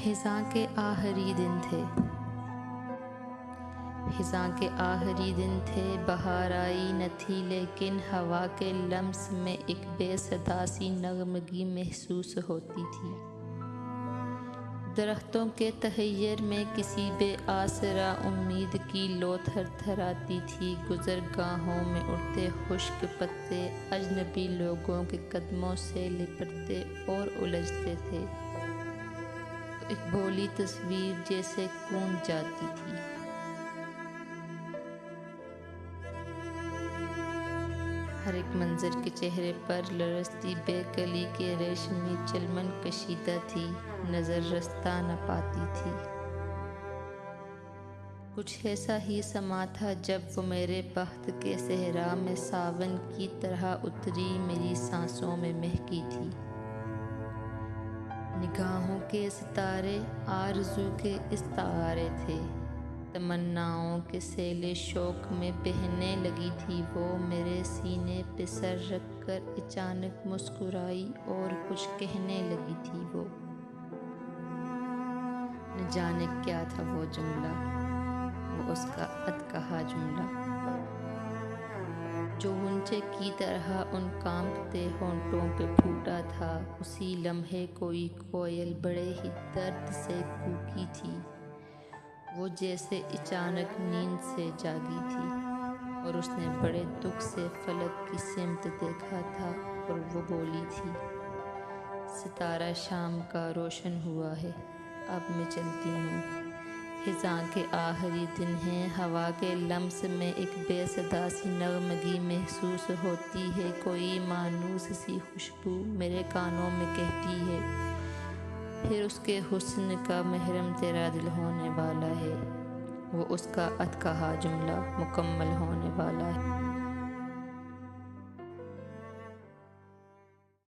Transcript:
خزاں کے آخری دن تھے، خزاں کے آخری دن تھے، بہار آئی نہ تھی لیکن ہوا کے لمس میں ایک بے صدا سی نغمگی محسوس ہوتی تھی۔ درختوں کے تحیر میں کسی بے آسرا امید کی لو تھر تھراتی تھی، گزرگاہوں میں اڑتے خشک پتے اجنبی لوگوں کے قدموں سے لپٹتے اور الجھتے تھے تو ایک بولی تصویر جیسے گونج جاتی تھی۔ ہر ایک منظر کے چہرے پر لرزتی بے کلی کے ریشمی چلمن کشیدہ تھی، نظر رستہ نہ پاتی تھی۔ کچھ ایسا ہی سما تھا جب وہ میرے بخت کے صحرا میں ساون کی طرح اتری، میری سانسوں میں مہکی تھی۔ نگاہوں کے ستارے آرزو کے استعارے تھے، تمناؤں کے سیل شوق میں بہنے لگی تھی وہ، میرے سینے پہ سر رکھ کر اچانک مسکرائی اور کچھ کہنے لگی تھی وہ۔ نہ جانے کیا تھا وہ جملہ، وہ اس کا ادکہا جملہ جو غنچے کی طرح ان کانپتے ہونٹوں پہ پھوٹا تھا۔ اسی لمحے کوئی کوئل بڑے ہی درد سے کوکی تھی، وہ جیسے اچانک نیند سے جاگی تھی، اور اس نے بڑے دکھ سے فلک کی سمت دیکھا تھا اور وہ بولی تھی، ستارہ شام کا روشن ہوا ہے، اب میں چلتی ہوں۔ خزاں کے آخری دن ہیں، ہوا کے لمس میں ایک بے صدا سی نغمگی محسوس ہوتی ہے، کوئی مانوس سی خوشبو میرے کانوں میں کہتی ہے، پھر اس کے حسن کا محرم تیرا دل ہونے والا ہے، وہ اس کا ادکہا جملہ مکمل ہونے والا ہے۔